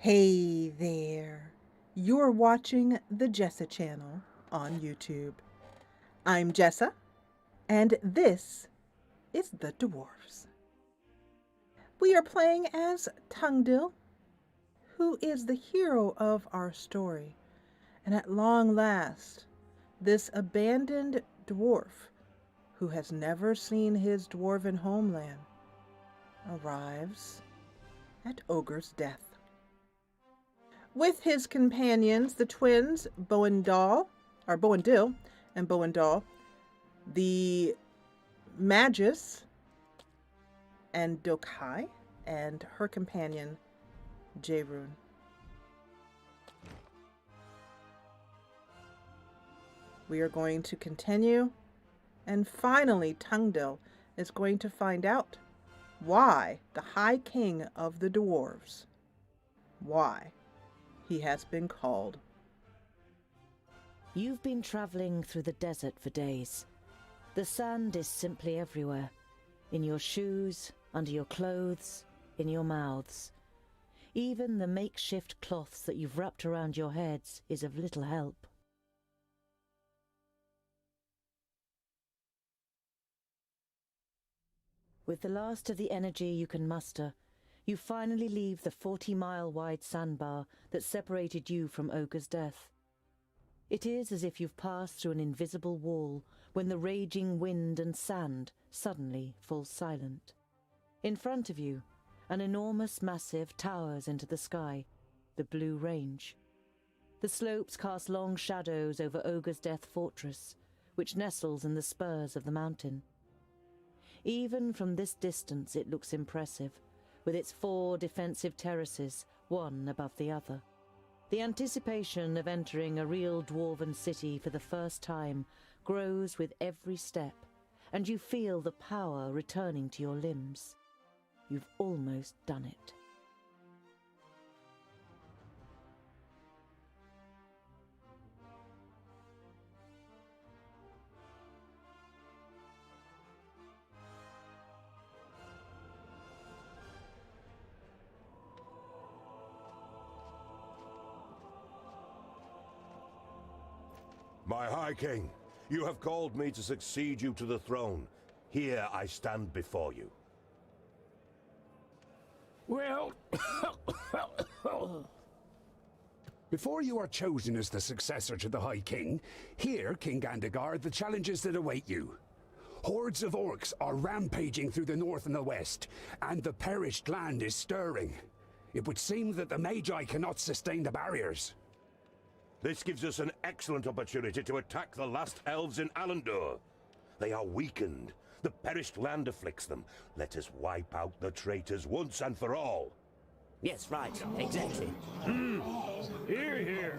Hey there. You're watching the Jessa channel on YouTube. I'm Jessa, and this is the Dwarves. We are playing as Tungdil, who is the hero of our story. And at long last, this abandoned dwarf, who has never seen his dwarven homeland, arrives at Ogre's death. With his companions, the twins, Boendil and Boendil, the Magus, and Dokai, and her companion, Jerun. We are going to continue, and finally Tungdil is going to find out why the High King of the Dwarves, why he has been called. You've been traveling through the desert for days. The sand is simply everywhere. In your shoes, under your clothes, in your mouths. Even the makeshift cloths that you've wrapped around your heads is of little help. With the last of the energy you can muster, you finally leave the 40-mile-wide sandbar that separated you from Ogre's death. It is as if you've passed through an invisible wall when the raging wind and sand suddenly falls silent. In front of you, an enormous massive towers into the sky, the Blue Range. The slopes cast long shadows over Ogre's Death Fortress, which nestles in the spurs of the mountain. Even from this distance it looks impressive, with its 4 defensive terraces, one above the other. The anticipation of entering a real dwarven city for the first time grows with every step, and you feel the power returning to your limbs. You've almost done it. My High King, you have called me to succeed you to the throne. Here I stand before you. Well, before you are chosen as the successor to the High King, hear, King Gandagar, the challenges that await you. Hordes of orcs are rampaging through the north and the west, and the perished land is stirring. It would seem that the Magi cannot sustain the barriers. This gives us an excellent opportunity to attack the last elves in Alandor. They are weakened. The perished land afflicts them. Let us wipe out the traitors once and for all. Yes, right. Exactly. Hear, hear.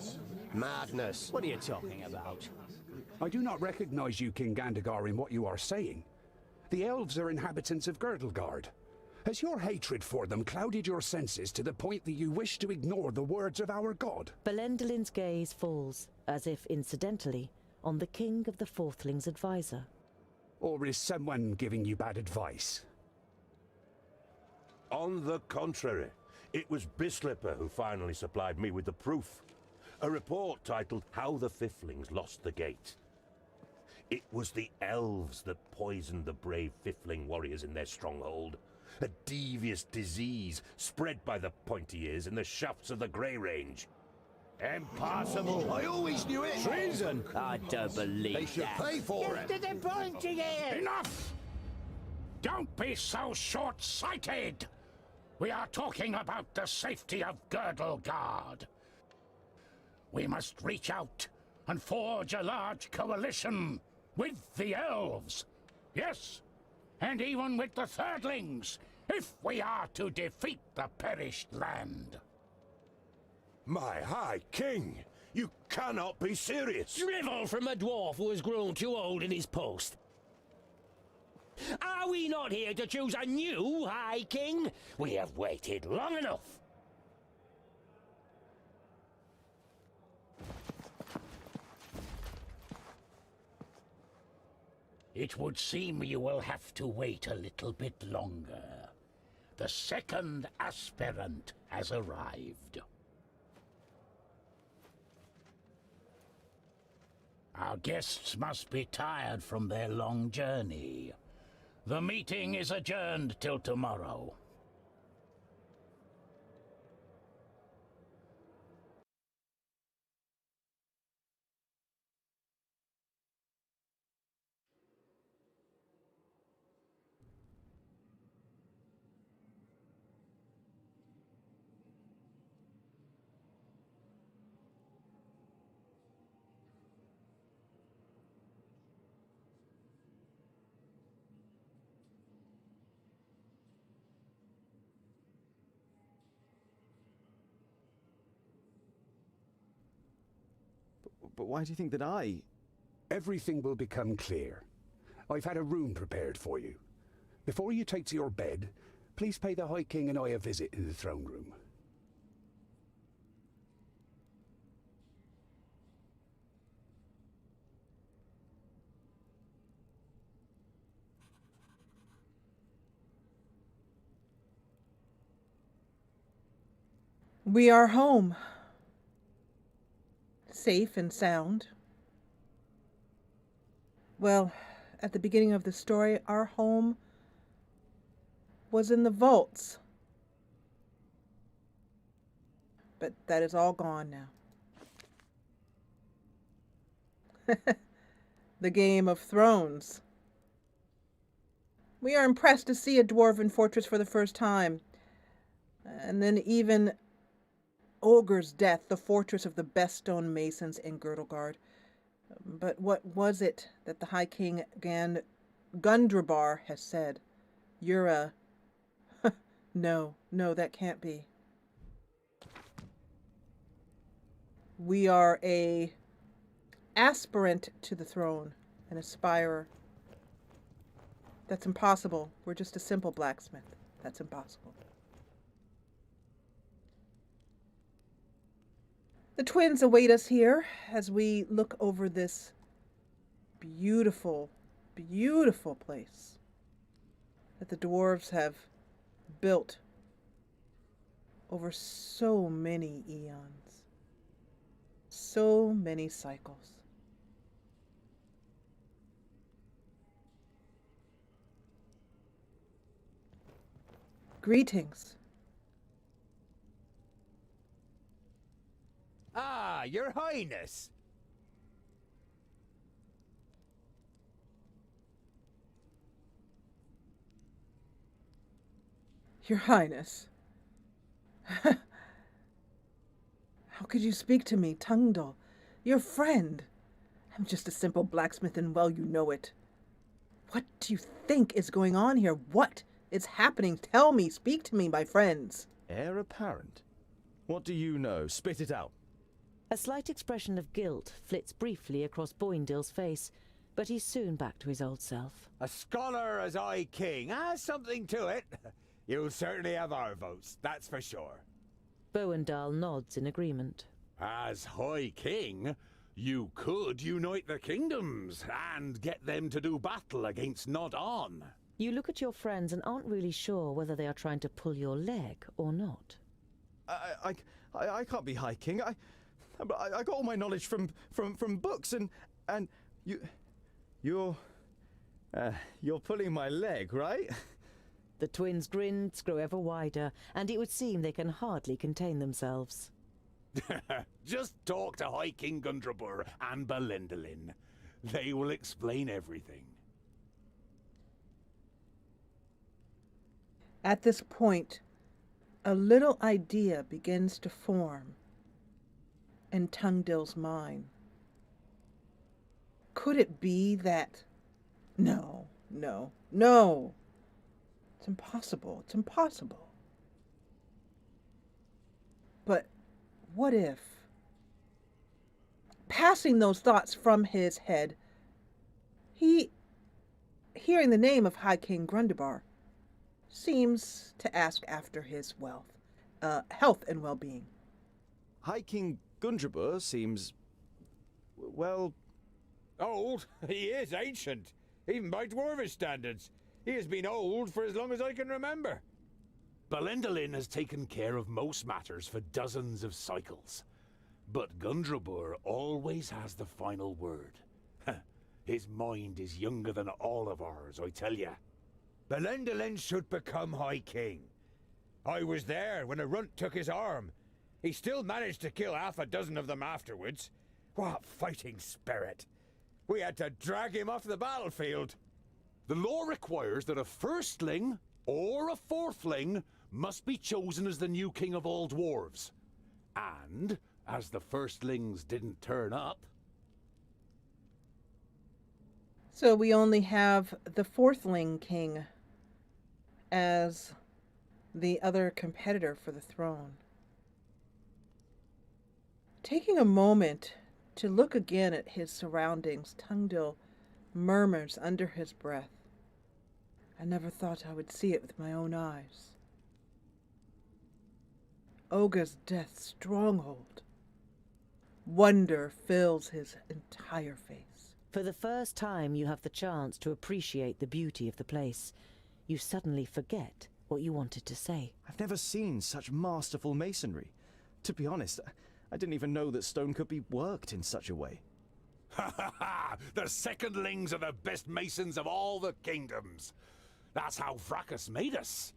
Madness. What are you talking about? I do not recognize you, King Gandagar, in what you are saying. The elves are inhabitants of Girdlegard. Has your hatred for them clouded your senses to the point that you wish to ignore the words of our god? Belendelin's gaze falls, as if incidentally, on the King of the Fourthlings' advisor. Or is someone giving you bad advice? On the contrary, it was Bislipper who finally supplied me with the proof. A report titled How the Fiflings Lost the Gate. It was the elves that poisoned the brave Fifling warriors in their stronghold. A devious disease spread by the pointy ears in the shafts of the Grey Range. Impossible. I always knew it. Treason. I don't believe They should that. pay for it. To the pointy ears. Enough! Don't be so short-sighted! We are talking about the safety of Girdlegard. We must reach out and forge a large coalition with the elves. Yes, and even with the Thirdlings, if we are to defeat the perished land. My High King, you cannot be serious. Drivel from a dwarf who has grown too old in his post. Are we not here to choose a new High King? We have waited long enough. It would seem you will have to wait a little bit longer. The second aspirant has arrived. Our guests must be tired from their long journey. The meeting is adjourned till tomorrow. But why do you think that I... Everything will become clear. I've had a room prepared for you. Before you take to your bed, please pay the High King and I a visit in the throne room. We are home. Safe and sound. Well, at the beginning of the story, our home was in the vaults. But that is all gone now. The Game of Thrones. We are impressed to see a dwarven fortress for the first time. And then even Olger's death, the fortress of the best stone masons in Girdlegard. But what was it that the High King Gundrabar has said? You're a... No, that can't be. We are a aspirant to the throne, an aspirer. That's impossible. We're just a simple blacksmith. That's impossible. The twins await us here as we look over this beautiful, beautiful place that the dwarves have built over so many eons, so many cycles. Greetings. Ah, Your Highness. Your Highness. How could you speak to me, Tungdal? Your friend. I'm just a simple blacksmith and well you know it. What do you think is going on here? What is happening? Tell me, speak to me, my friends. Heir apparent? What do you know? Spit it out. A slight expression of guilt flits briefly across Boindill's face, but he's soon back to his old self. A scholar as High King has something to it. You'll certainly have our votes, that's for sure. Boindall nods in agreement. As High King, you could unite the kingdoms and get them to do battle against Nod-On. You look at your friends and aren't really sure whether they are trying to pull your leg or not. I can't be High King. I got all my knowledge from books and you're pulling my leg, right? The twins' grins grow ever wider, and it would seem they can hardly contain themselves. Just talk to High King Gundrabur and Belendalin. They will explain everything. At this point, a little idea begins to form in Tungdil's mind. Could it be that... No. It's impossible. It's impossible. But what if, passing those thoughts from his head, he, hearing the name of High King Grundabar, seems to ask after his health and well-being. High King Gundrabur seems... well... Old? He is ancient, even by Dwarvish standards. He has been old for as long as I can remember. Belendalin has taken care of most matters for dozens of cycles. But Gundrabur always has the final word. His mind is younger than all of ours, I tell ya. Belendelen should become High King. I was there when a runt took his arm. He still managed to kill half a dozen of them afterwards. What fighting spirit! We had to drag him off the battlefield. The law requires that a firstling or a fourthling must be chosen as the new king of all dwarves. And, as the firstlings didn't turn up... So we only have the fourthling king as the other competitor for the throne. Taking a moment to look again at his surroundings, Tungdil murmurs under his breath, "I never thought I would see it with my own eyes. Ogre's death stronghold. Wonder fills his entire face." For the first time, you have the chance to appreciate the beauty of the place. You suddenly forget what you wanted to say. I've never seen such masterful masonry. To be honest, I didn't even know that stone could be worked in such a way. Ha ha ha! The secondlings are the best masons of all the kingdoms. That's how Vracus made us.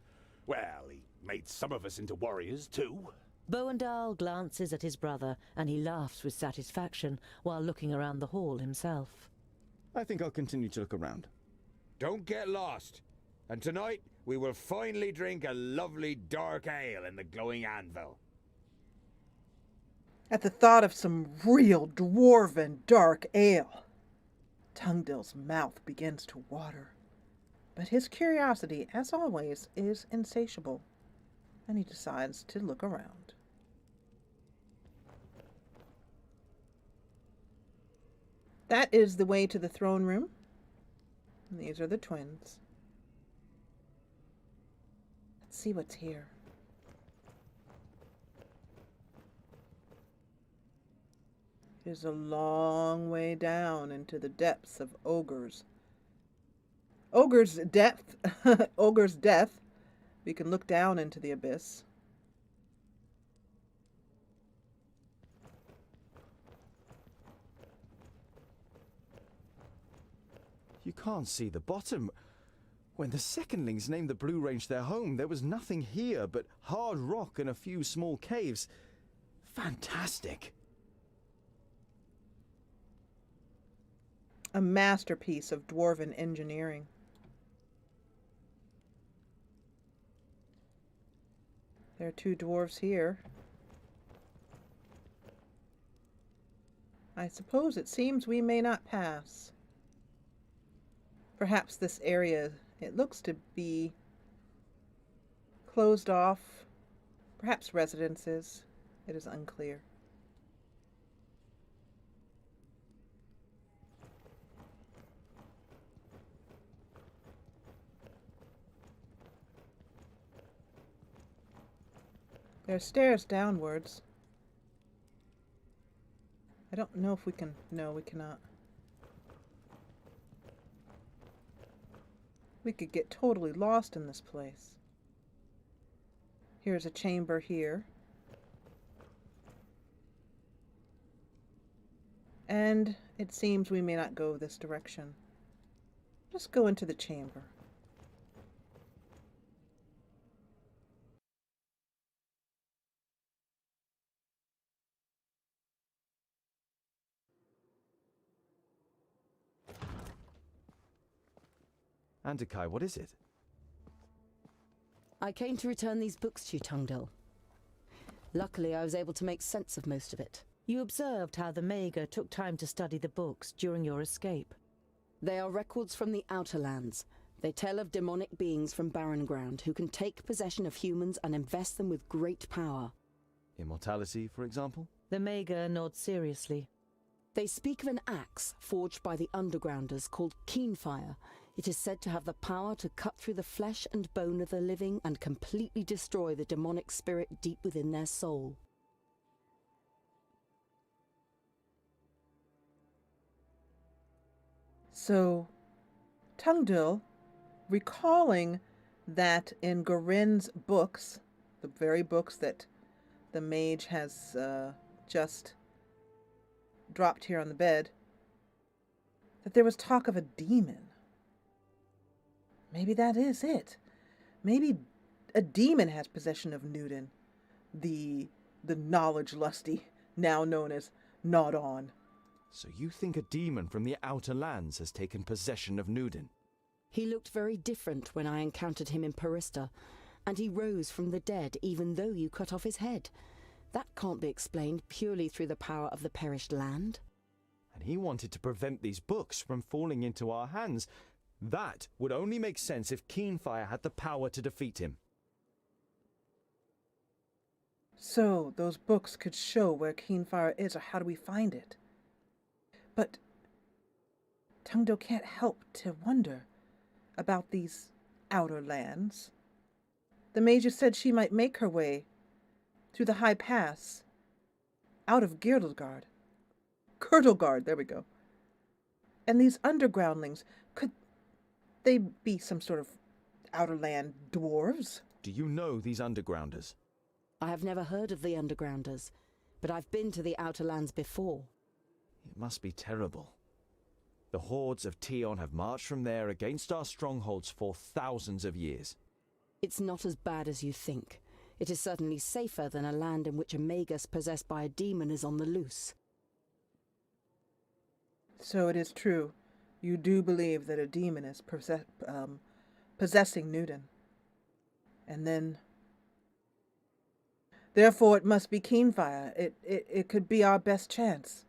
Well, he made some of us into warriors too. Boandal glances at his brother, and he laughs with satisfaction while looking around the hall himself. I think I'll continue to look around. Don't get lost. And tonight, we will finally drink a lovely dark ale in the glowing anvil. At the thought of some real dwarven dark ale, Tungdil's mouth begins to water. But his curiosity, as always, is insatiable, and he decides to look around. That is the way to the throne room. And these are the twins. Let's see what's here. It is a long way down into the depths of Ogre's depth. Ogre's death. We can look down into the abyss. You can't see the bottom. When the secondlings named the Blue Range their home, there was nothing here but hard rock and a few small caves. Fantastic. A masterpiece of dwarven engineering. There are two dwarves here. I suppose it seems we may not pass. Perhaps this area, it looks to be closed off. Perhaps residences. It is unclear. There are stairs downwards. I don't know if we can... No, we cannot. We could get totally lost in this place. Here's a chamber here. And it seems we may not go this direction. Let's go into the chamber. Andakai, what is it? I came to return these books to you, Tungdil. Luckily, I was able to make sense of most of it. You observed how the Mager took time to study the books during your escape. They are records from the Outer Lands. They tell of demonic beings from Barren Ground who can take possession of humans and invest them with great power. Immortality, for example? The Mager nods seriously. They speak of an axe forged by the Undergrounders called Keenfire. It is said to have the power to cut through the flesh and bone of the living and completely destroy the demonic spirit deep within their soul. So, Tungdil, recalling that in Gorin's books, the very books that the mage has just dropped here on the bed, that there was talk of a demon. Maybe that is it. Maybe a demon has possession of Newton, the knowledge lusty, now known as Nodon. So you think a demon from the Outer Lands has taken possession of Newden? He looked very different when I encountered him in Parista, and he rose from the dead even though you cut off his head. That can't be explained purely through the power of the perished land. And he wanted to prevent these books from falling into our hands. That would only make sense if Keenfire had the power to defeat him. So those books could show where Keenfire is, or how do we find it? But Tungdo can't help to wonder about these outer lands. The Major said she might make her way through the high pass out of Girdlegard. Girdlegard, there we go. And these undergroundlings, could they be some sort of outer land dwarves? Do you know these undergrounders? I have never heard of the Undergrounders, but I've been to the Outer Lands before. It must be terrible. The hordes of Tion have marched from there against our strongholds for thousands of years. It's not as bad as you think. It is certainly safer than a land in which a magus possessed by a demon is on the loose. So it is true. You do believe that a demon is possessing Newton. And then... Therefore it must be Keenfire. It could be our best chance.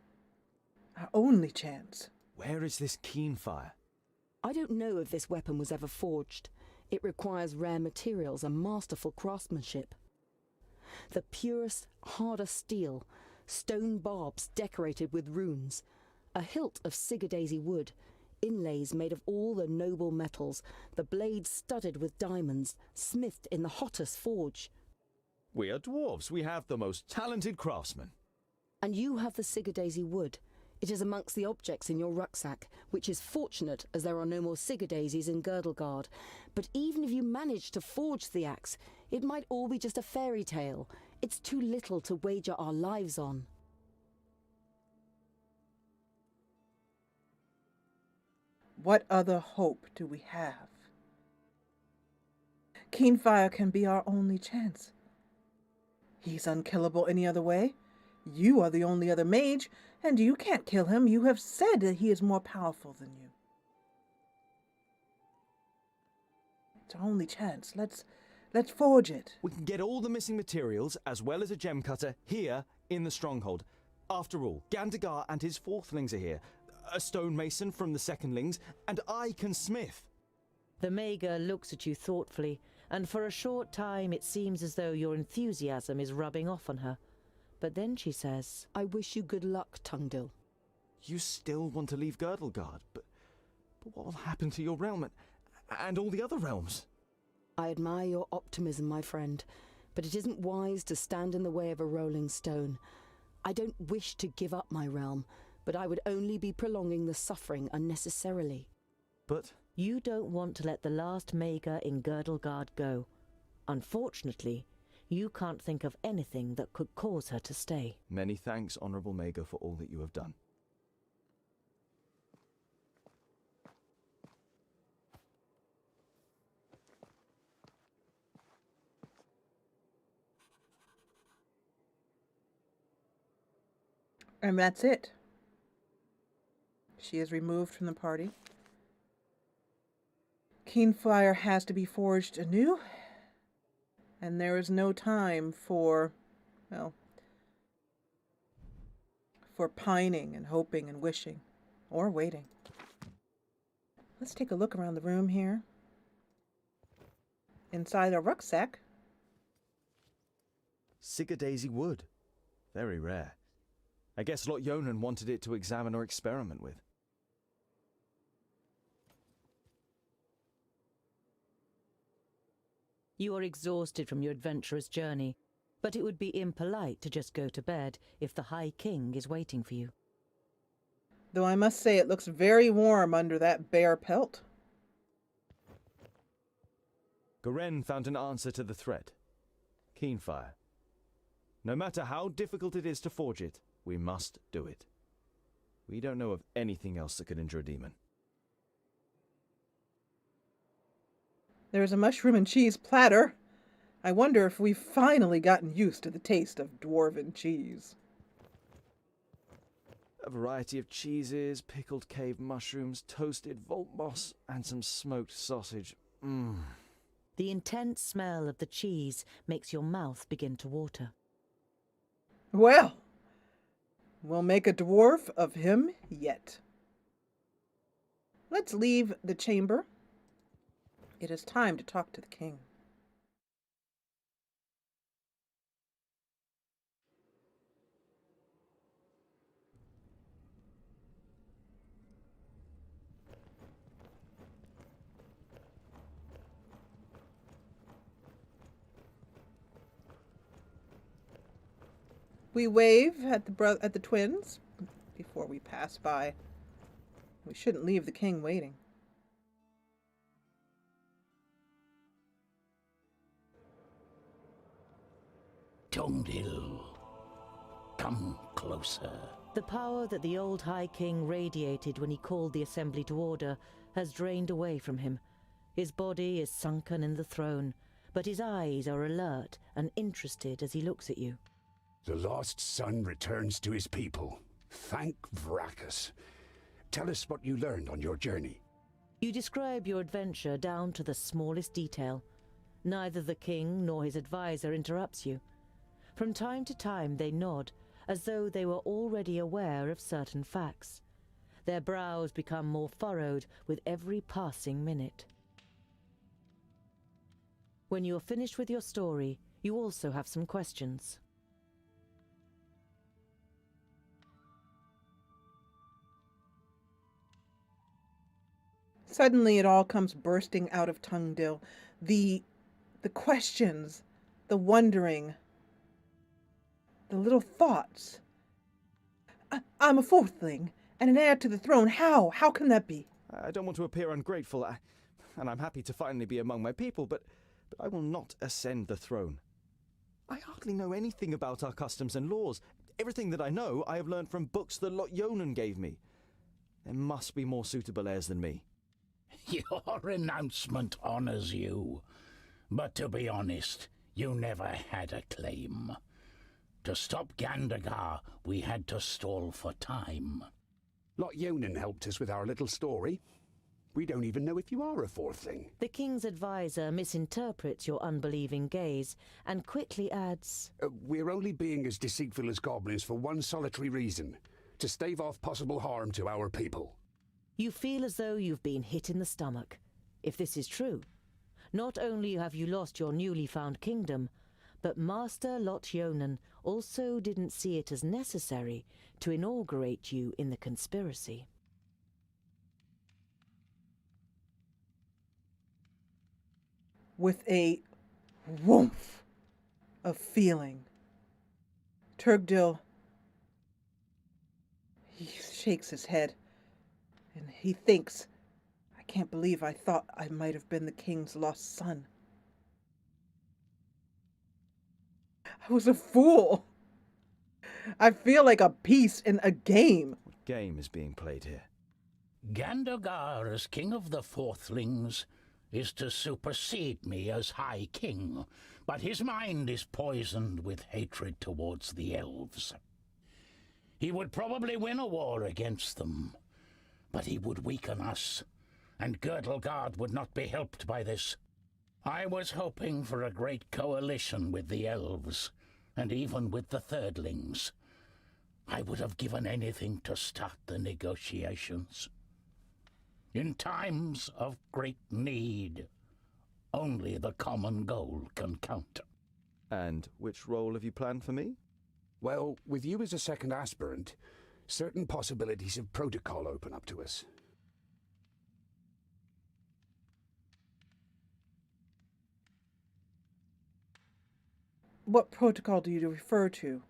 Our only chance. Where is this Keenfire? I don't know if this weapon was ever forged. It requires rare materials and masterful craftsmanship. The purest, hardest steel, stone barbs decorated with runes, a hilt of Sigurdaisy wood, inlays made of all the noble metals, the blades studded with diamonds, smithed in the hottest forge. We are dwarves. We have the most talented craftsmen. And you have the Sigurdaisy wood. It is amongst the objects in your rucksack, which is fortunate as there are no more Sigurdaisies in Girdlegard. But even if you manage to forge the axe, it might all be just a fairy tale. It's too little to wager our lives on. What other hope do we have? Keenfire can be our only chance. He's unkillable any other way. You are the only other mage, and you can't kill him. You have said that he is more powerful than you. It's our only chance. Let's forge it. We can get all the missing materials, as well as a gem cutter, here in the stronghold. After all, Gandagar and his fourthlings are here. A stonemason from the secondlings, and I can smith. The Mager looks at you thoughtfully, and for a short time it seems as though your enthusiasm is rubbing off on her. But then she says, I wish you good luck, Tungdil. You still want to leave Girdlegard, but what will happen to your realm and all the other realms? I admire your optimism, my friend, but it isn't wise to stand in the way of a rolling stone. I don't wish to give up my realm, but I would only be prolonging the suffering unnecessarily. But... You don't want to let the last Mager in Girdlegard go. Unfortunately, you can't think of anything that could cause her to stay. Many thanks, Honourable Mager, for all that you have done. And that's it. She is removed from the party. Keenfire has to be forged anew, and there is no time for, well, for pining and hoping and wishing, or waiting. Let's take a look around the room here. Inside a rucksack. Sigurdaisy wood. Very rare. I guess Lot Yonan wanted it to examine or experiment with. You are exhausted from your adventurous journey, but it would be impolite to just go to bed if the High King is waiting for you. Though I must say it looks very warm under that bear pelt. Garen found an answer to the threat. Keenfire. No matter how difficult it is to forge it, we must do it. We don't know of anything else that could injure a demon. There's a mushroom and cheese platter. I wonder if we've finally gotten used to the taste of dwarven cheese. A variety of cheeses, pickled cave mushrooms, toasted vault moss, and some smoked sausage. Mmm. The intense smell of the cheese makes your mouth begin to water. Well, we'll make a dwarf of him yet. Let's leave the chamber. It is time to talk to the king. We wave at the twins before we pass by. We shouldn't leave the king waiting. Tungdil, come closer. The power that the old High King radiated when he called the assembly to order has drained away from him. His body is sunken in the throne, but his eyes are alert and interested as he looks at you. The lost son returns to his people. Thank Vracus. Tell us what you learned on your journey. You describe your adventure down to the smallest detail. Neither the king nor his advisor interrupts you. From time to time they nod, as though they were already aware of certain facts. Their brows become more furrowed with every passing minute. When you are finished with your story, you also have some questions. Suddenly it all comes bursting out of Tungdil. The questions, the wondering, the little thoughts. I'm a fourthling and an heir to the throne. How? How can that be? I don't want to appear ungrateful, and I'm happy to finally be among my people, but I will not ascend the throne. I hardly know anything about our customs and laws. Everything that I know, I have learned from books that Lot Yonan gave me. There must be more suitable heirs than me. Your announcement honors you. But to be honest, you never had a claim. To stop Gandagar, we had to stall for time. Lot Yonan helped us with our little story. We don't even know if you are a fourthling. The king's advisor misinterprets your unbelieving gaze and quickly adds, We're only being as deceitful as goblins for one solitary reason. To stave off possible harm to our people. You feel as though you've been hit in the stomach. If this is true, not only have you lost your newly found kingdom, but Master Lot Yonan also didn't see it as necessary to inaugurate you in the conspiracy. With a woomph of feeling, Turgdil, he shakes his head. And he thinks, I can't believe I thought I might have been the king's lost son. I was a fool. I feel like a piece in a game. What game is being played here? Gandagar, as king of the fourthlings, is to supersede me as High King, but his mind is poisoned with hatred towards the elves. He would probably win a war against them, but he would weaken us, and Girdlegard would not be helped by this. I was hoping for a great coalition with the elves, and even with the thirdlings. I would have given anything to start the negotiations. In times of great need, only the common goal can count. And which role have you planned for me? Well, with you as a second aspirant, certain possibilities of protocol open up to us. What protocol do you refer to?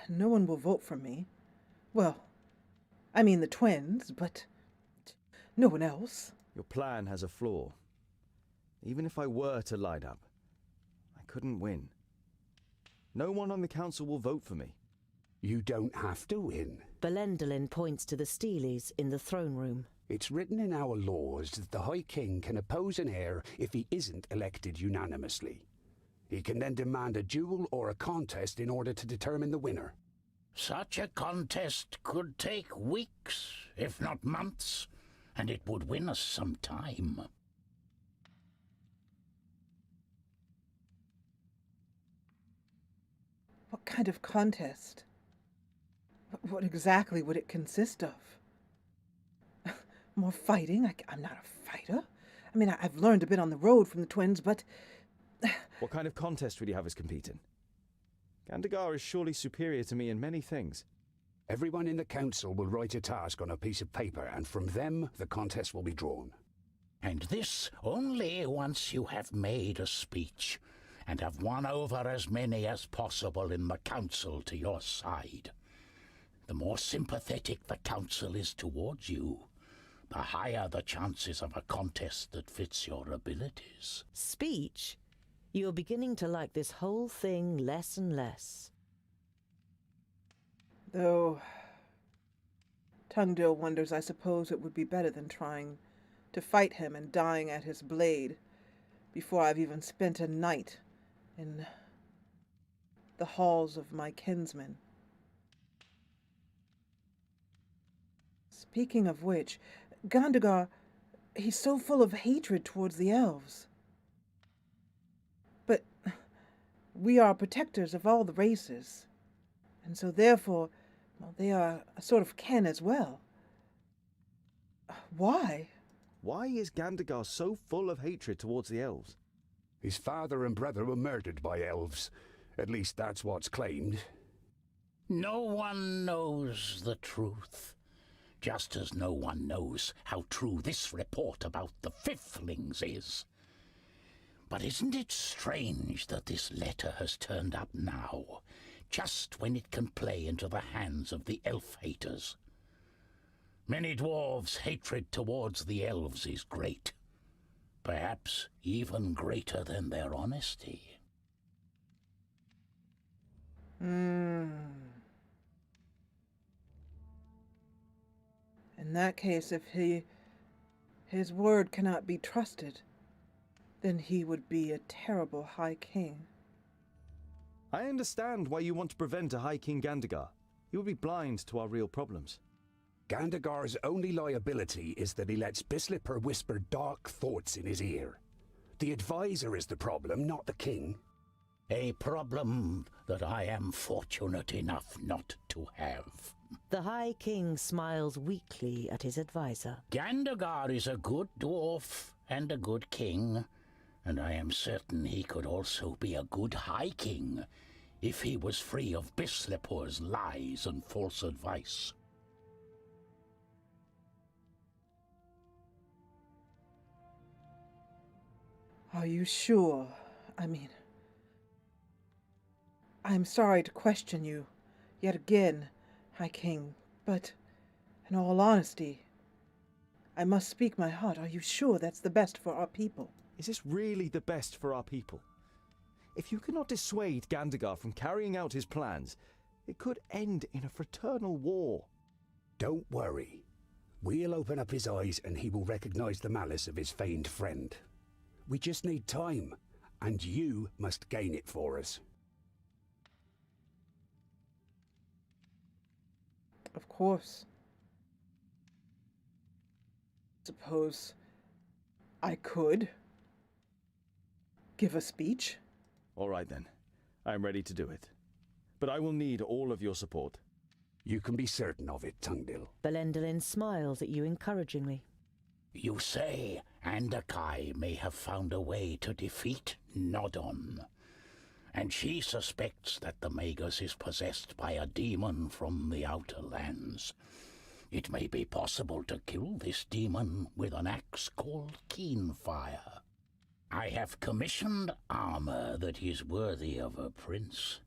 No one will vote for me. Well, I mean the twins, but no one else. Your plan has a flaw. Even if I were to line up, I couldn't win. No one on the council will vote for me. You don't have to win. Belendalin points to the Steelies in the throne room. It's written in our laws that the High King can oppose an heir if he isn't elected unanimously. He can then demand a duel or a contest in order to determine the winner. Such a contest could take weeks, if not months, and it would win us some time. What kind of contest? What exactly would it consist of? More fighting? I'm not a fighter. I mean, I've learned a bit on the road from the twins, but... What kind of contest would you have us compete in? Gandagar is surely superior to me in many things. Everyone in the council will write a task on a piece of paper, and from them, the contest will be drawn. And this only once you have made a speech, and have won over as many as possible in the council to your side. The more sympathetic the council is towards you, the higher the chances of a contest that fits your abilities. Speech? You're beginning to like this whole thing less and less. Though... Tungdil wonders, I suppose it would be better than trying to fight him and dying at his blade before I've even spent a night in the halls of my kinsmen. Speaking of which, Gandagar, he's so full of hatred towards the elves. But we are protectors of all the races, and so therefore, well, they are a sort of kin as well. Why? Why is Gandagar so full of hatred towards the elves? His father and brother were murdered by elves. At least that's what's claimed. No one knows the truth, just as no one knows how true this report about the Fiflings is. But isn't it strange that this letter has turned up now, just when it can play into the hands of the elf-haters? Many dwarves' hatred towards the elves is great, perhaps even greater than their honesty. In that case, if his word cannot be trusted, then he would be a terrible High King. I understand why you want to prevent a High King Gandagar. He would be blind to our real problems. Gandagar's only liability is that he lets Bislipper whisper dark thoughts in his ear. The advisor is the problem, not the king. A problem that I am fortunate enough not to have. The High King smiles weakly at his advisor. Gandagar is a good dwarf and a good king, and I am certain he could also be a good High King if he was free of Bislipper's lies and false advice. Are you sure? I mean, I'm sorry to question you yet again, High King, but in all honesty, I must speak my heart. Are you sure that's the best for our people? Is this really the best for our people? If you cannot dissuade Gandagar from carrying out his plans, it could end in a fraternal war. Don't worry. We'll open up his eyes and he will recognize the malice of his feigned friend. We just need time, and you must gain it for us. Of course. Suppose I could give a speech? All right then. I am ready to do it. But I will need all of your support. You can be certain of it, Tungdil. Belendalin smiles at you encouragingly. You say Andakai may have found a way to defeat Nodon, and she suspects that the Magus is possessed by a demon from the outer lands. It may be possible to kill this demon with an axe called Keenfire. I have commissioned armor that is worthy of a prince.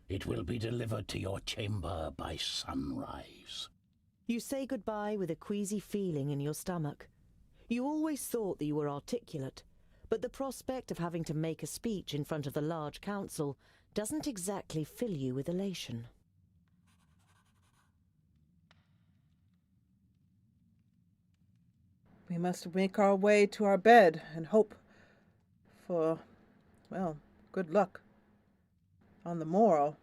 It will be delivered to your chamber by sunrise. You say goodbye with a queasy feeling in your stomach. You always thought that you were articulate, but the prospect of having to make a speech in front of the large council doesn't exactly fill you with elation. We must make our way to our bed and hope for, well, good luck on the morrow.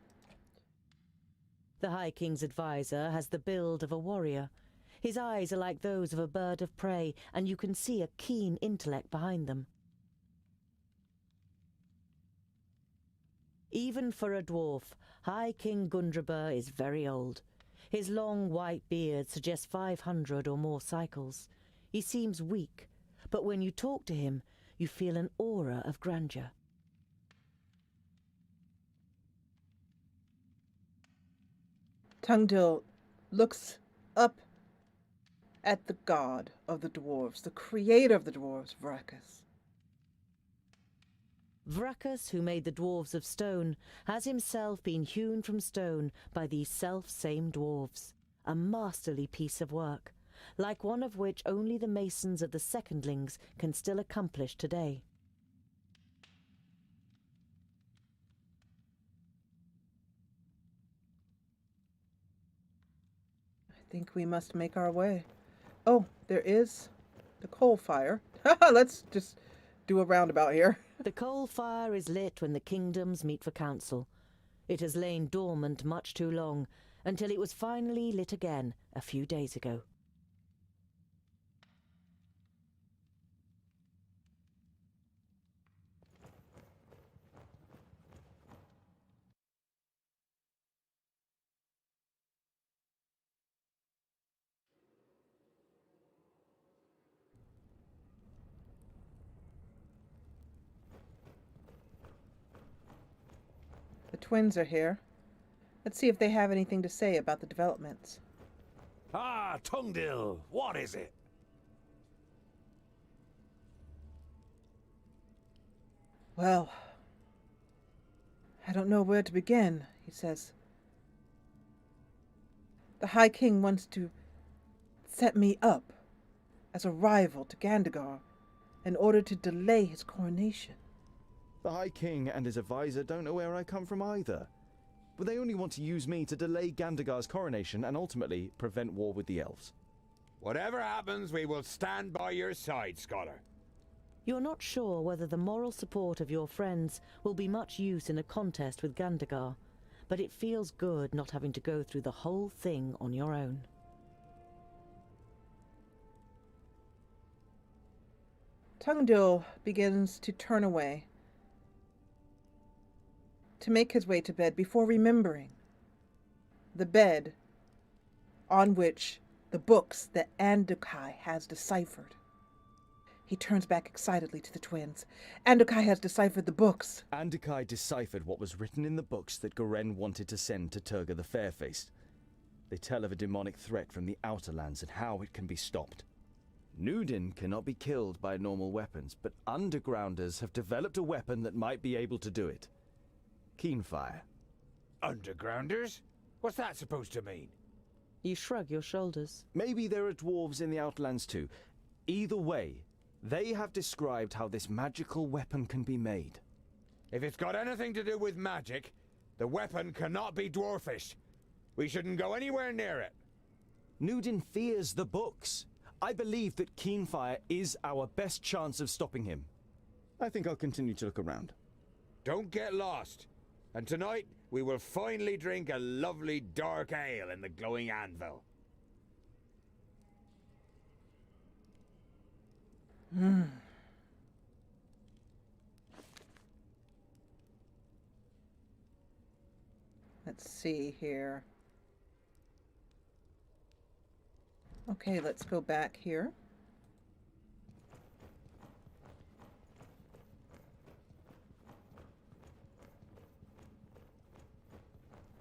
The High King's advisor has the build of a warrior. His eyes are like those of a bird of prey, and you can see a keen intellect behind them. Even for a dwarf, High King Gundraber is very old. His long white beard suggests 500 or more cycles. He seems weak, but when you talk to him, you feel an aura of grandeur. Tungdil looks up at the god of the dwarves, the creator of the dwarves, Vracus. Vracus, who made the dwarves of stone, has himself been hewn from stone by these self-same dwarves. A masterly piece of work, like one of which only the masons of the secondlings can still accomplish today. I think we must make our way. Oh, there is the coal fire. Let's just do a roundabout here. The coal fire is lit when the kingdoms meet for council. It has lain dormant much too long, until it was finally lit again a few days ago. The twins are here. Let's see if they have anything to say about the developments. Ah, Tungdil, what is it? Well, I don't know where to begin, he says. The High King wants to set me up as a rival to Gandagar in order to delay his coronation. The High King and his advisor don't know where I come from either. But they only want to use me to delay Gandagar's coronation and ultimately prevent war with the elves. Whatever happens, we will stand by your side, Scholar. You're not sure whether the moral support of your friends will be much use in a contest with Gandagar, but it feels good not having to go through the whole thing on your own. Tungdil begins to turn away, to make his way to bed before remembering the bed on which the books that Andokai has deciphered. He turns back excitedly to the twins. Andokai has deciphered the books. Andokai deciphered what was written in the books that Garen wanted to send to Turga the Fairfaced. They tell of a demonic threat from the Outer Lands and how it can be stopped. Nudin cannot be killed by normal weapons, but Undergrounders have developed a weapon that might be able to do it. Keenfire. Undergrounders? What's that supposed to mean? You shrug your shoulders. Maybe there are dwarves in the Outlands too. Either way, they have described how this magical weapon can be made. If it's got anything to do with magic, the weapon cannot be dwarfish. We shouldn't go anywhere near it. Nudin fears the books. I believe that Keenfire is our best chance of stopping him. I think I'll continue to look around. Don't get lost. And tonight, we will finally drink a lovely dark ale in the glowing anvil. Let's see here. Okay, let's go back here.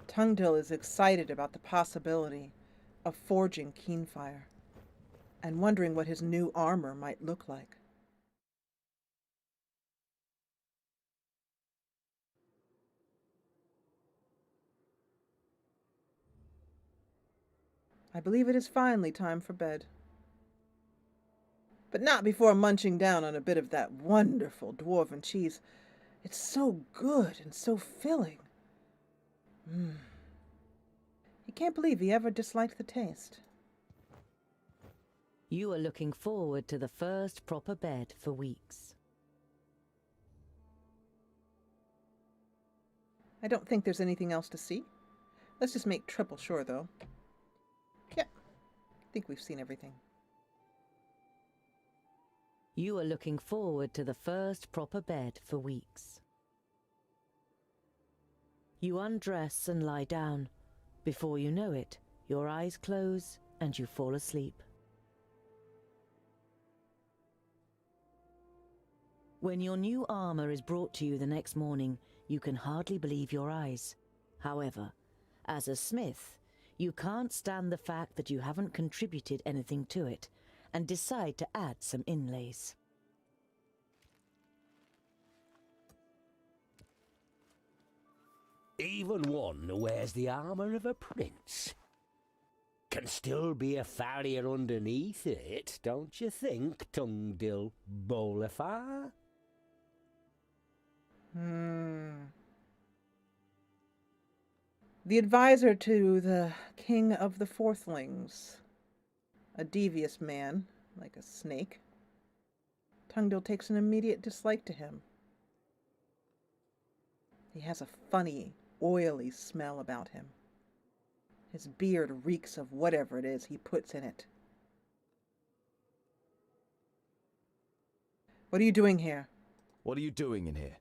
Tungdil is excited about the possibility of forging Keenfire and wondering what his new armor might look like. I believe it is finally time for bed. But not before munching down on a bit of that wonderful dwarven cheese. It's so good and so filling. He can't believe he ever disliked the taste. You are looking forward to the first proper bed for weeks. I don't think there's anything else to see. Let's just make triple sure, though. Yeah, I think we've seen everything. You are looking forward to the first proper bed for weeks. You undress and lie down. Before you know it, your eyes close and you fall asleep. When your new armor is brought to you the next morning, you can hardly believe your eyes. However, as a smith, you can't stand the fact that you haven't contributed anything to it, and decide to add some inlays. Even one who wears the armour of a prince can still be a farrier underneath it, don't you think, Tungdil Bolafar? The advisor to the king of the fourthlings. A devious man, like a snake. Tungdil takes an immediate dislike to him. He has a funny, oily smell about him. His beard reeks of whatever it is he puts in it. What are you doing here? What are you doing in here?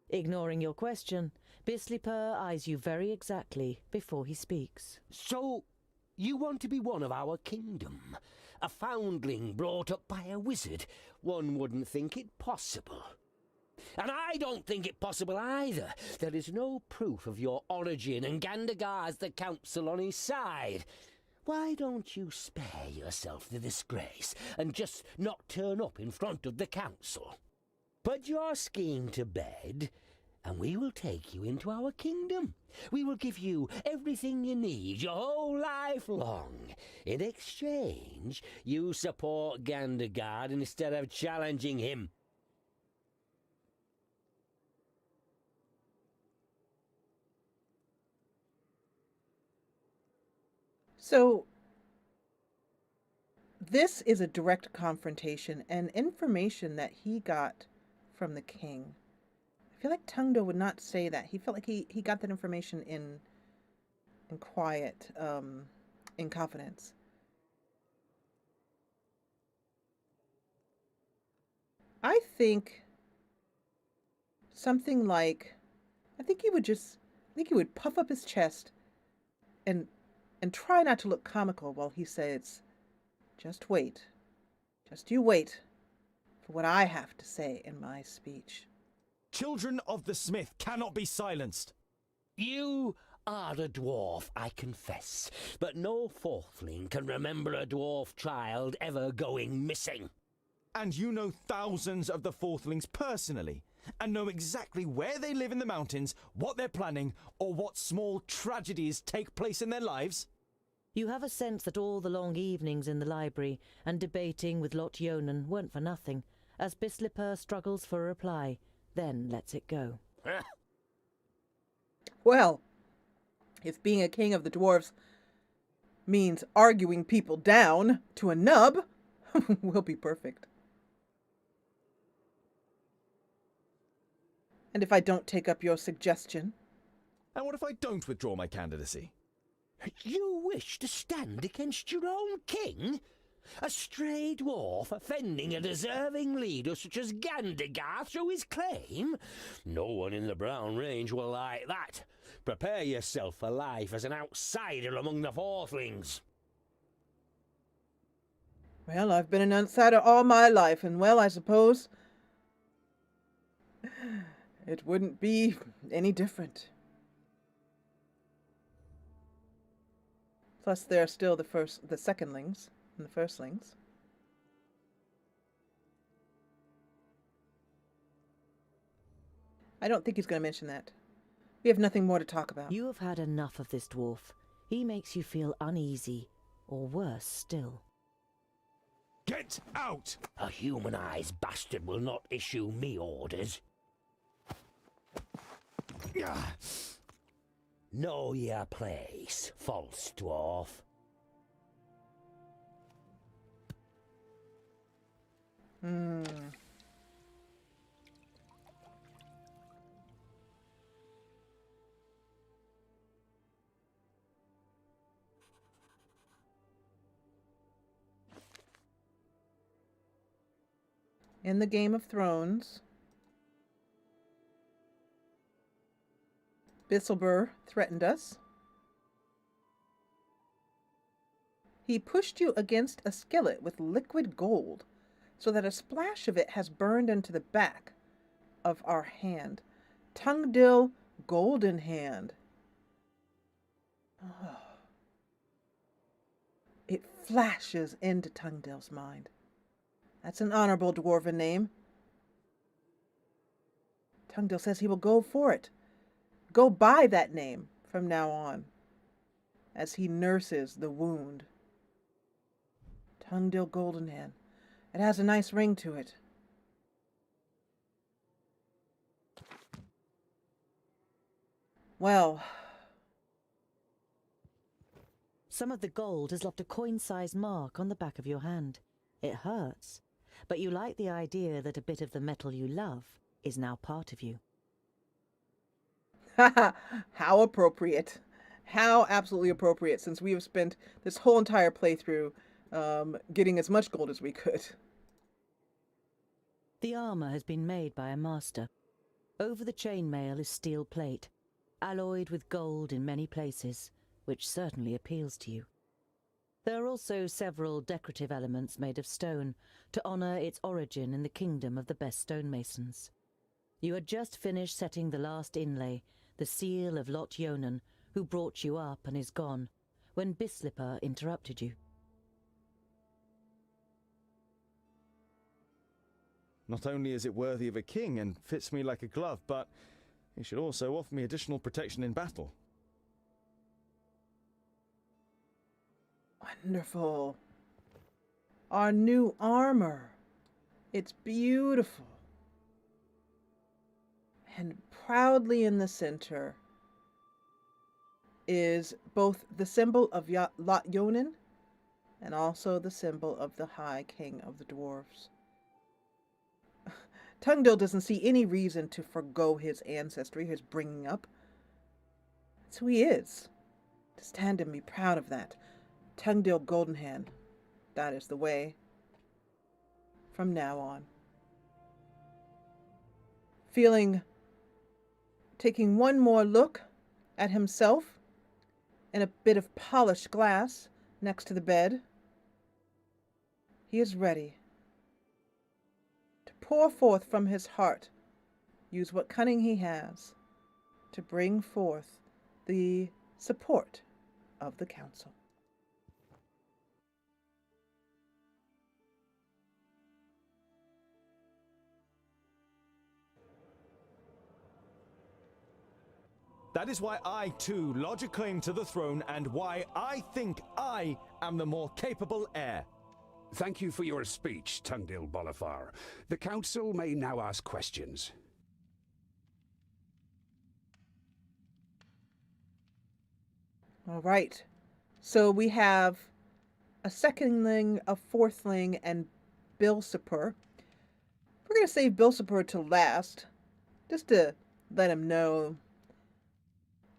Ignoring your question, Bislipur eyes you very exactly before he speaks. So, you want to be one of our kingdom? A foundling brought up by a wizard? One wouldn't think it possible. And I don't think it possible either. There is no proof of your origin, and Gandagar's the council on his side. Why don't you spare yourself the disgrace and just not turn up in front of the council? Put your scheme to bed, and we will take you into our kingdom. We will give you everything you need your whole life long. In exchange, you support Gandagar instead of challenging him. So, this is a direct confrontation and information that he got from the king. I feel like Tungdil would not say that. He felt like he got that information in quiet, in confidence. I think something like, I think he would puff up his chest and try not to look comical while he says, just wait. Just you wait for what I have to say in my speech. Children of the Smith cannot be silenced. You are a dwarf, I confess, but no fourthling can remember a dwarf child ever going missing. And you know thousands of the fourthlings personally, and know exactly where they live in the mountains, what they're planning, or what small tragedies take place in their lives? You have a sense that all the long evenings in the library and debating with Lot Yonan weren't for nothing, as Bislipur struggles for a reply, then lets it go. Well, if being a king of the dwarves means arguing people down to a nub, we'll be perfect. And if I don't take up your suggestion? And what if I don't withdraw my candidacy? You wish to stand against your own king? A stray dwarf offending a deserving leader such as Gandagar through his claim? No one in the Brown Range will like that. Prepare yourself for life as an outsider among the fourthlings. Well, I've been an outsider all my life, and well, I suppose it wouldn't be any different. Plus, there are still the secondlings and the firstlings. I don't think he's going to mention that. We have nothing more to talk about. You have had enough of this dwarf. He makes you feel uneasy, or worse still. Get out! A humanized bastard will not issue me orders. Know your place, false dwarf. Hmm. In the Game of Thrones, Bisselber threatened us. He pushed you against a skillet with liquid gold, so that a splash of it has burned into the back of our hand. Tungdill Golden Hand. Oh. It flashes into Tungdill's mind. That's an honorable dwarven name. Tungdill says he will go for it. Go by that name from now on, as he nurses the wound. Tungdill Goldenhand. It has a nice ring to it. Well. Some of the gold has left a coin-sized mark on the back of your hand. It hurts, but you like the idea that a bit of the metal you love is now part of you. How appropriate. How absolutely appropriate, since we have spent this whole entire playthrough getting as much gold as we could. The armor has been made by a master. Over the chainmail is steel plate, alloyed with gold in many places, which certainly appeals to you. There are also several decorative elements made of stone to honor its origin in the kingdom of the best stonemasons. You had just finished setting the last inlay, the seal of Lot Yonan, who brought you up and is gone, when Bislipper interrupted you. Not only is it worthy of a king and fits me like a glove, but it should also offer me additional protection in battle. Wonderful. Our new armor. It's beautiful. And proudly in the center is both the symbol of Lot Yonan and also the symbol of the High King of the Dwarves. Tungdill doesn't see any reason to forgo his ancestry, his bringing up. That's who he is. To stand and be proud of that. Tungdill Goldenhand. That is the way. From now on. Taking one more look at himself in a bit of polished glass next to the bed, he is ready to pour forth from his heart, use what cunning he has to bring forth the support of the council. That is why I, too, lodge a claim to the throne and why I think I am the more capable heir. Thank you for your speech, Tungdill Bolafar. The council may now ask questions. All right. So we have a secondling, a fourthling, and Bilsipur. We're going to save Bilsipur to last, just to let him know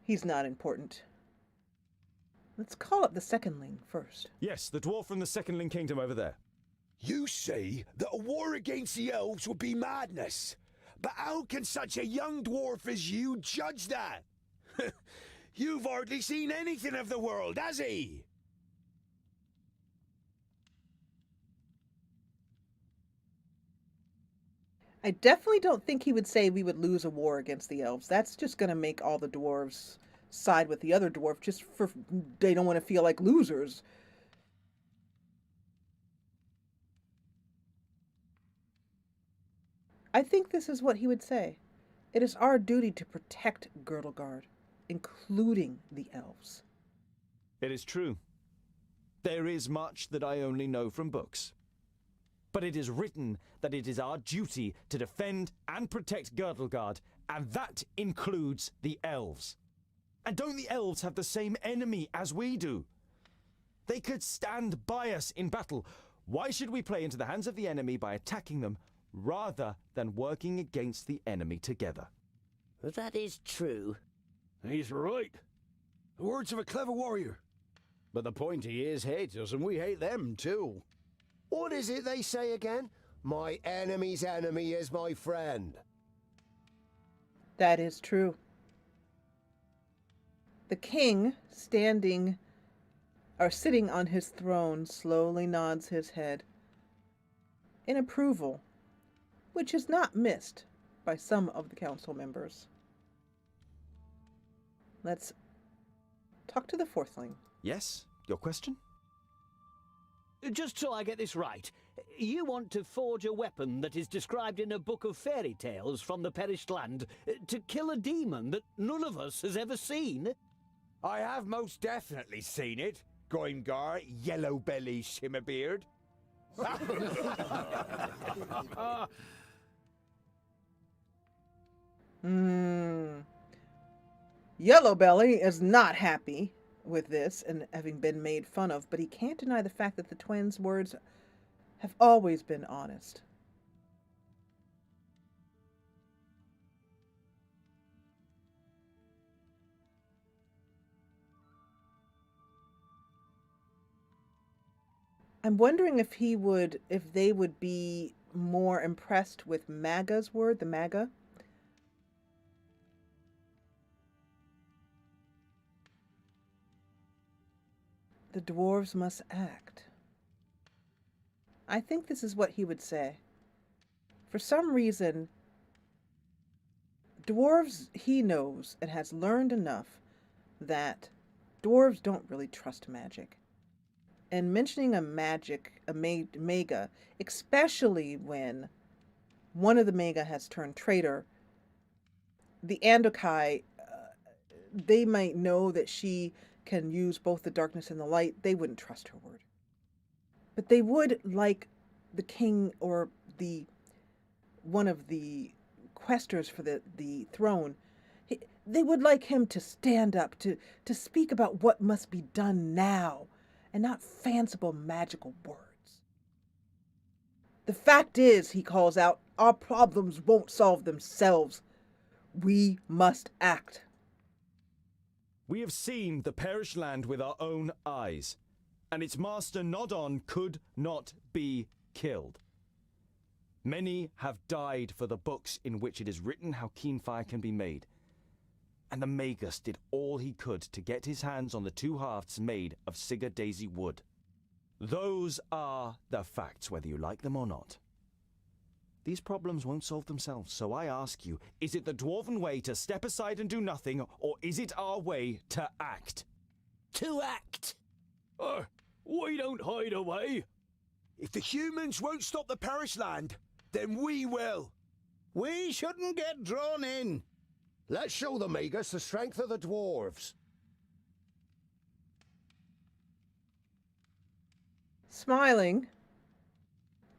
he's not important. Let's call up the secondling first. Yes, the dwarf from the Secondling Kingdom over there. You say that a war against the elves would be madness. But how can such a young dwarf as you judge that? You've hardly seen anything of the world, has he? I definitely don't think he would say we would lose a war against the elves. That's just going to make all the dwarves side with the other dwarf, just for they don't want to feel like losers. I think this is what he would say. It is our duty to protect Girdlegard, including the elves. It is true. There is much that I only know from books. But it is written that it is our duty to defend and protect Girdlegard, and that includes the elves. And don't the elves have the same enemy as we do? They could stand by us in battle, Why should we play into the hands of the enemy by attacking them rather than working against the enemy together? That is true. He's right. The words of a clever warrior. But the pointy ears hate us, and we hate them too. What is it they say again? My enemy's enemy is my friend. That is true. The king, sitting on his throne, slowly nods his head in approval, which is not missed by some of the council members. Let's talk to the fourthling. Yes? Your question? Just so I get this right, you want to forge a weapon that is described in a book of fairy tales from the perished land to kill a demon that none of us has ever seen? I have most definitely seen it. Goimgar, Yellow Belly, Shimmerbeard. Yellow Belly is not happy with this and having been made fun of, but he can't deny the fact that the twins' words have always been honest. I'm wondering if they would be more impressed with Maga's word, the Maga. The dwarves must act. I think this is what he would say. For some reason, dwarves, he knows and has learned enough that dwarves don't really trust magic. And mentioning a Maga, especially when one of the Maga has turned traitor, the Andokai, they might know that she can use both the darkness and the light. They wouldn't trust her word. But they would like the king or one of the questers for the throne. They would like him to stand up, to speak about what must be done now, and not fanciful magical words. The fact is, he calls out, our problems won't solve themselves. We must act. We have seen the perished land with our own eyes, and its master Nodon could not be killed. Many have died for the books in which it is written how Keenfire can be made, and the Magus did all he could to get his hands on the two halves made of Sigurd Daisy wood. Those are the facts, whether you like them or not. These problems won't solve themselves, so I ask you, is it the dwarven way to step aside and do nothing, or is it our way to act? To act! We don't hide away. If the humans won't stop the perished land, then we will. We shouldn't get drawn in. Let's show the Magus the strength of the dwarves. Smiling,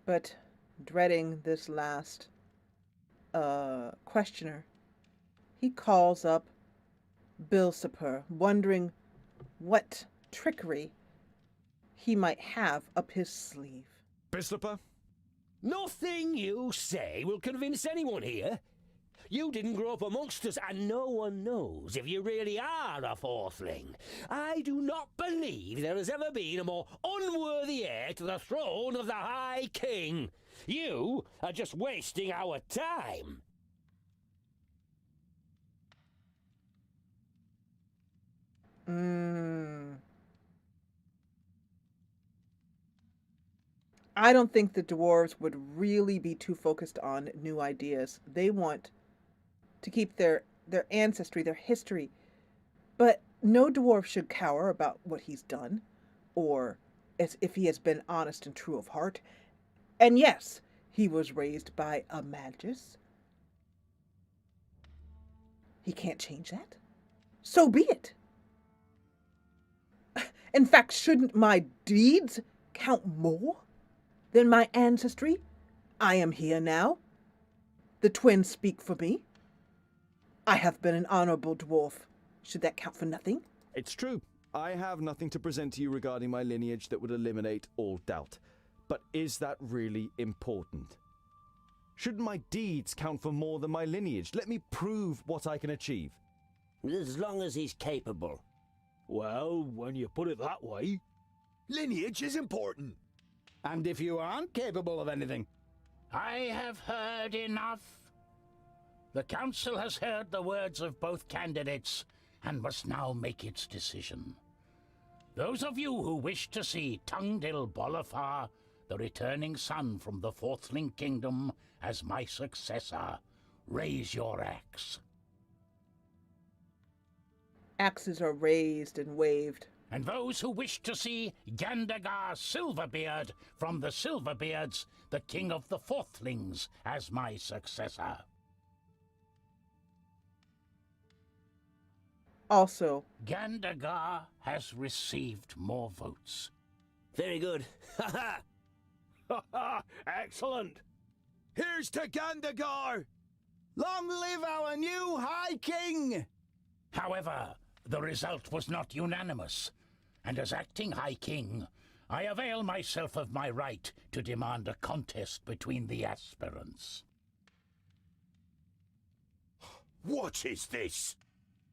but dreading this last questioner, he calls up Bilsipur, wondering what trickery he might have up his sleeve. Bilsipur? Nothing you say will convince anyone here. You didn't grow up amongst us, and no one knows if you really are a fourthling. I do not believe there has ever been a more unworthy heir to the throne of the High King. You are just wasting our time. I don't think the dwarves would really be too focused on new ideas. They want to keep their ancestry, their history. But no dwarf should cower about what he's done, or as if he has been honest and true of heart. And yes, he was raised by a magus. He can't change that. So be it. In fact, shouldn't my deeds count more than my ancestry? I am here now. The twins speak for me. I have been an honorable dwarf. Should that count for nothing? It's true. I have nothing to present to you regarding my lineage that would eliminate all doubt. But is that really important? Should my deeds count for more than my lineage? Let me prove what I can achieve. As long as he's capable. Well, when you put it that way. Lineage is important. And if you aren't capable of anything? I have heard enough. The council has heard the words of both candidates and must now make its decision. Those of you who wish to see Tungdil Bolafar, the returning son from the Fourthling Kingdom, as my successor, raise your axe. Axes are raised and waved. And those who wish to see Gandagar Silverbeard from the Silverbeards, the king of the Fourthlings, as my successor. Also, Gandagar has received more votes. Very good. Ha ha! Ha ha! Excellent! Here's to Gandagar! Long live our new High King! However, the result was not unanimous, and as acting High King, I avail myself of my right to demand a contest between the aspirants. What is this?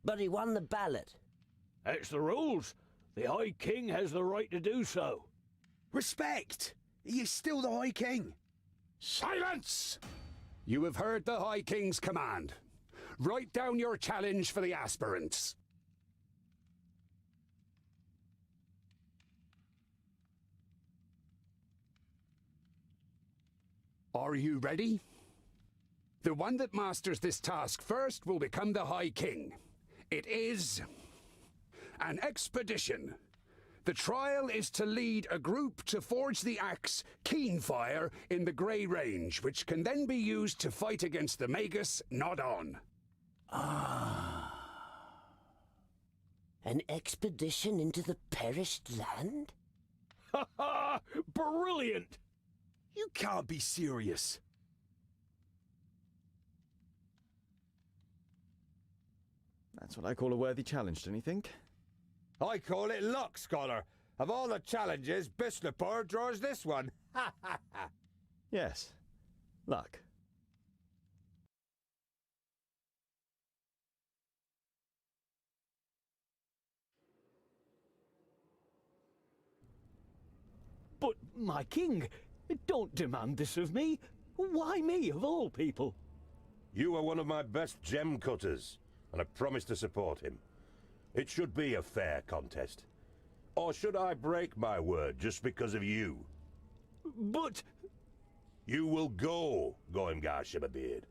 But he won the ballot. It's the rules. The High King has the right to do so. Respect! He is still the High King. Silence! You have heard the High King's command. Write down your challenge for the aspirants. Are you ready? The one that masters this task first will become the High King. It is an expedition. The trial is to lead a group to forge the axe Keenfire in the Grey Range, which can then be used to fight against the Magus Nod-On. Ah. An expedition into the perished land? Ha ha! Brilliant! You can't be serious. That's what I call a worthy challenge, don't you think? I call it luck, Scholar. Of all the challenges, Bislipur draws this one. Ha ha ha! Yes. Luck. But, my king, don't demand this of me. Why me, of all people? You are one of my best gem cutters, and I promise to support him. It should be a fair contest. Or should I break my word just because of you? But... You will go, Goimgar Shimmerbeard.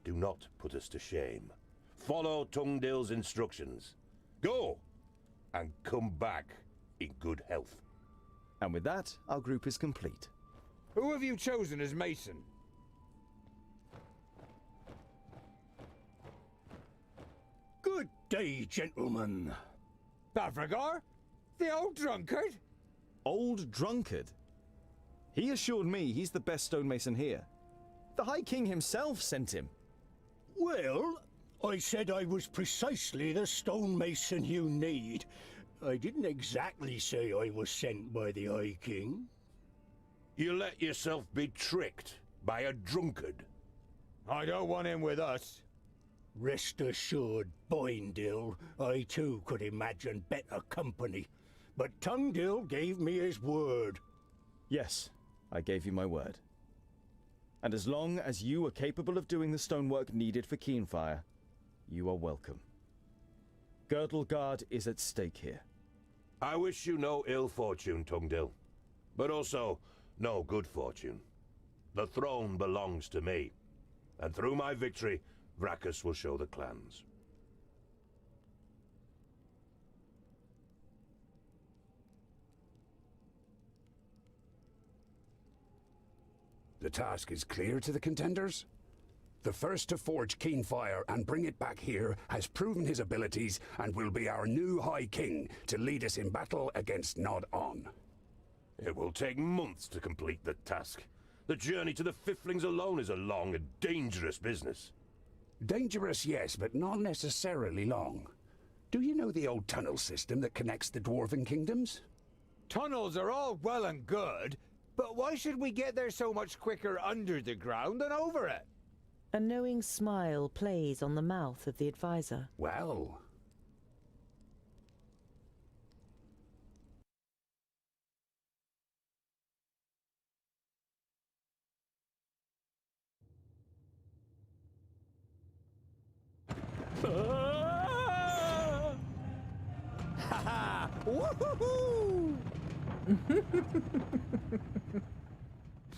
Do not put us to shame. Follow Tungdil's instructions. Go, and come back in good health. And with that, our group is complete. Who have you chosen as Mason? Good day, gentlemen. Bavragar? The old drunkard? Old drunkard? He assured me he's the best stonemason here. The High King himself sent him. Well, I said I was precisely the stonemason you need. I didn't exactly say I was sent by the High King. You let yourself be tricked by a drunkard. I don't want him with us. Rest assured, Boindil, I too could imagine better company. But Tungdil gave me his word. Yes, I gave you my word. And as long as you are capable of doing the stonework needed for Keenfire, you are welcome. Girdleguard is at stake here. I wish you no ill fortune, Tungdil, but also no good fortune. The throne belongs to me, and through my victory, Vracus will show the clans. The task is clear to the contenders? The first to forge Keenfire and bring it back here has proven his abilities and will be our new High King to lead us in battle against Nod-On. It will take months to complete the task. The journey to the Fiflings alone is a long and dangerous business. Dangerous, yes, but not necessarily long. Do you know the old tunnel system that connects the Dwarven kingdoms? Tunnels are all well and good, But why should we get there so much quicker under the ground than over it? A knowing smile plays on the mouth of the advisor. Well, Ha! Woohoo!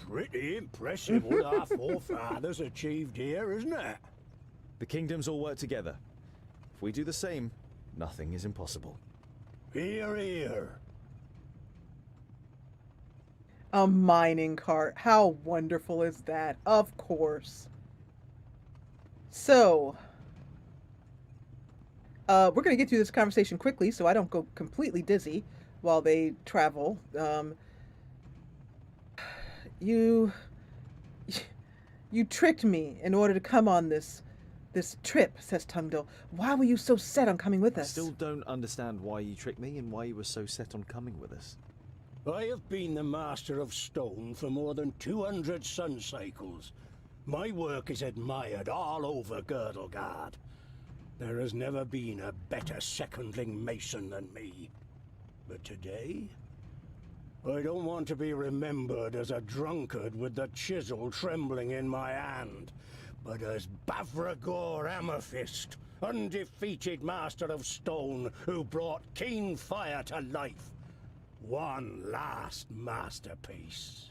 Pretty impressive what our forefathers achieved here, isn't it? The kingdoms all work together. If we do the same, nothing is impossible. Here, here. A mining cart. How wonderful is that? Of course. So, we're going to get through this conversation quickly so I don't go completely dizzy while they travel. You tricked me in order to come on this trip, says Tungdil. Why were you so set on coming with us? I still don't understand why you tricked me and why you were so set on coming with us. I have been the Master of Stone for more than 200 sun cycles. My work is admired all over Girdlegard. There has never been a better secondling mason than me. But today, I don't want to be remembered as a drunkard with the chisel trembling in my hand, but as Bavragor Amethyst, undefeated Master of Stone who brought keen fire to life. One last masterpiece.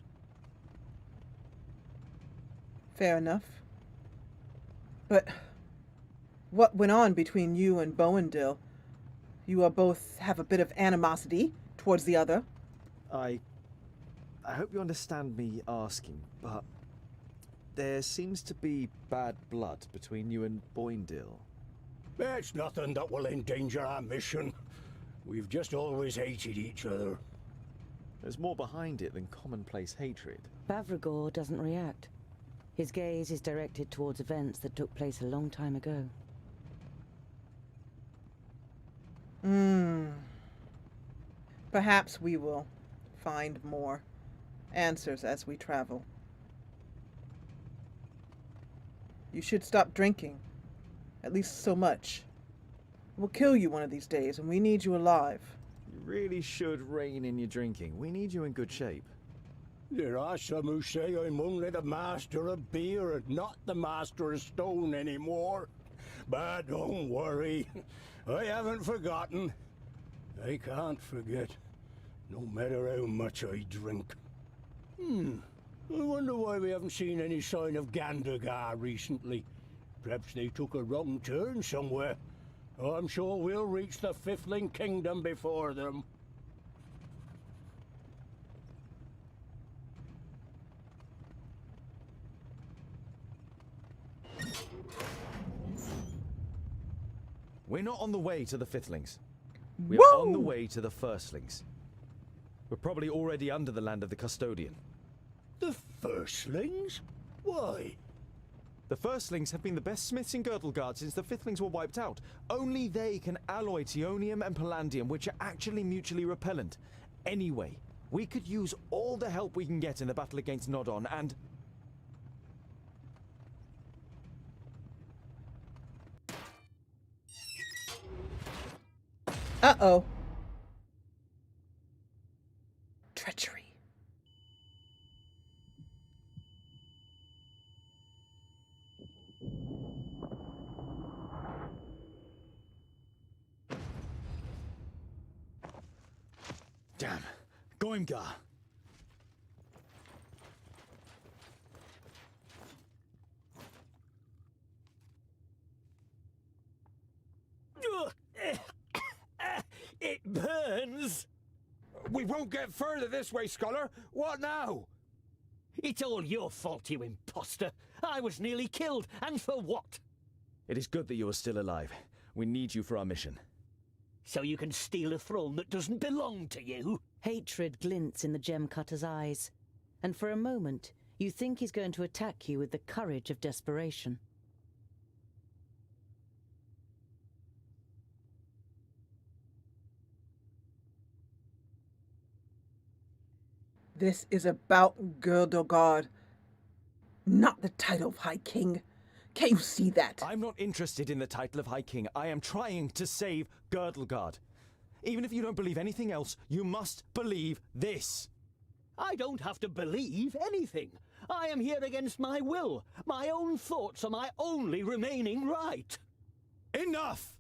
Fair enough. But what went on between you and Boendil? You are both have a bit of animosity towards the other. I hope you understand me asking, but there seems to be bad blood between you and Boendil. It's nothing that will endanger our mission. We've just always hated each other. There's more behind it than commonplace hatred. Bavragor doesn't react. His gaze is directed towards events that took place a long time ago. Perhaps we will find more answers as we travel. You should stop drinking. At least so much. We'll kill you one of these days, and we need you alive. You really should rein in your drinking. We need you in good shape. There are some who say I'm only the master of beer and not the master of stone anymore. But don't worry, I haven't forgotten. I can't forget, no matter how much I drink. I wonder why we haven't seen any sign of Gandagar recently. Perhaps they took a wrong turn somewhere. I'm sure we'll reach the Fifthling Kingdom before them. We're not on the way to the Fifthlings. We're Woo! on the way to the Firstlings. We're probably already under the land of the Custodian. The Firstlings? Why? The Firstlings have been the best smiths in Girdlegard since the Fifthlings were wiped out. Only they can alloy Teonium and Palladium, which are actually mutually repellent. Anyway, we could use all the help we can get in the battle against Nodon, and... Uh-oh. Treachery. Damn. Goimgar. It burns! We won't get further this way, Scholar. What now? It's all your fault, you imposter. I was nearly killed, and for what? It is good that you are still alive. We need you for our mission. So you can steal a throne that doesn't belong to you? Hatred glints in the gem cutter's eyes, and for a moment you think he's going to attack you with the courage of desperation. This is about Gildogard, not the title of High King. Can't you see that? I'm not interested in the title of High King. I am trying to save Girdlegard. Even if you don't believe anything else, you must believe this. I don't have to believe anything. I am here against my will. My own thoughts are my only remaining right. Enough!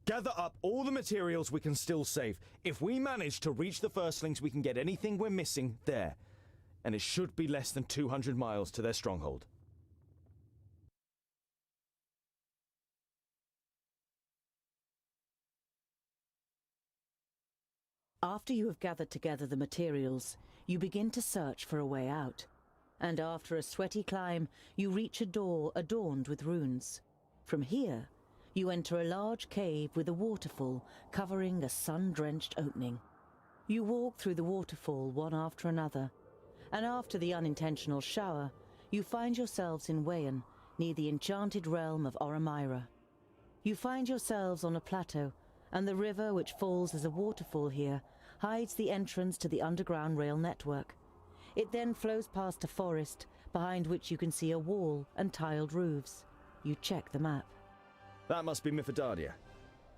Gather up all the materials we can still save. If we manage to reach the Firstlings, we can get anything we're missing there. And it should be less than 200 miles to their stronghold. After you have gathered together the materials, you begin to search for a way out. And after a sweaty climb, you reach a door adorned with runes. From here, you enter a large cave with a waterfall covering a sun-drenched opening. You walk through the waterfall one after another, and after the unintentional shower, you find yourselves in Wayan, near the enchanted realm of Oramira. You find yourselves on a plateau, and the river which falls as a waterfall here hides the entrance to the underground rail network. It then flows past a forest, behind which you can see a wall and tiled roofs. You check the map. That must be Mithridatia.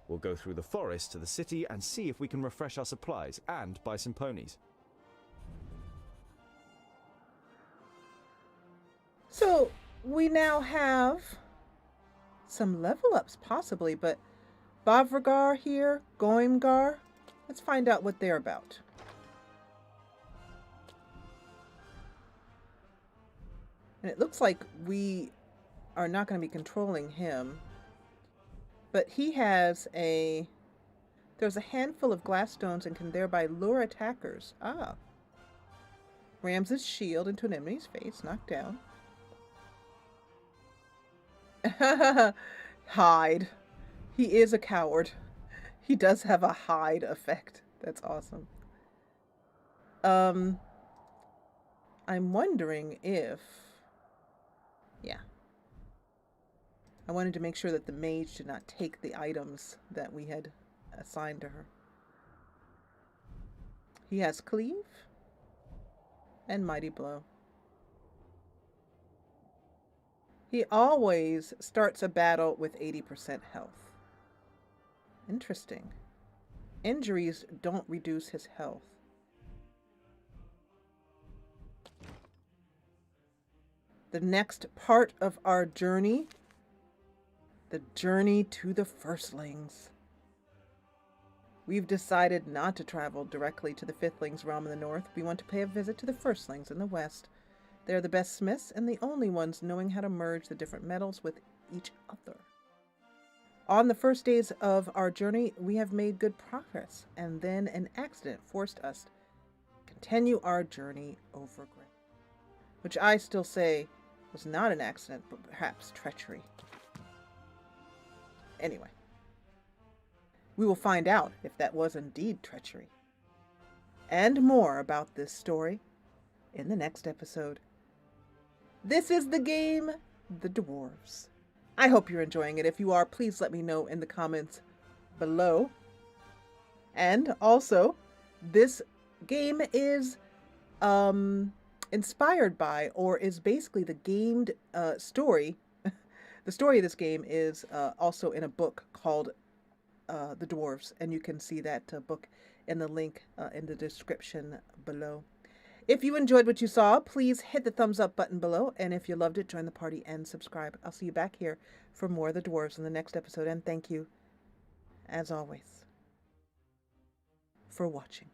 We'll go through the forest to the city and see if we can refresh our supplies and buy some ponies. So, we now have some level ups possibly, but Bavragar here, Goimgar, let's find out what they're about. And it looks like we are not going to be controlling him. But he has there's a handful of glass stones and can thereby lure attackers. Ah. Rams his shield into an enemy's face, knocked down. Hide. He is a coward. He does have a hide effect. That's awesome. I'm wondering if... Yeah. I wanted to make sure that the mage did not take the items that we had assigned to her. He has Cleave and Mighty Blow. He always starts a battle with 80% health. Interesting. Injuries don't reduce his health. The next part of our journey, the journey to the Firstlings. We've decided not to travel directly to the Fiftlings realm in the north. We want to pay a visit to the Firstlings in the west. They are the best smiths and the only ones knowing how to merge the different metals with each other. On the first days of our journey, we have made good progress, and then an accident forced us to continue our journey over ground, which I still say was not an accident, but perhaps treachery. Anyway, we will find out if that was indeed treachery. And more about this story in the next episode. This is the game, The Dwarves. I hope you're enjoying it. If you are, please let me know in the comments below. And also, this game is inspired by, or is basically the gamed story. The story of this game is also in a book called The Dwarves, and you can see that book in the link in the description below. If you enjoyed what you saw, please hit the thumbs up button below, and if you loved it, join the party and subscribe. I'll see you back here for more of The Dwarves in the next episode, and thank you, as always, for watching.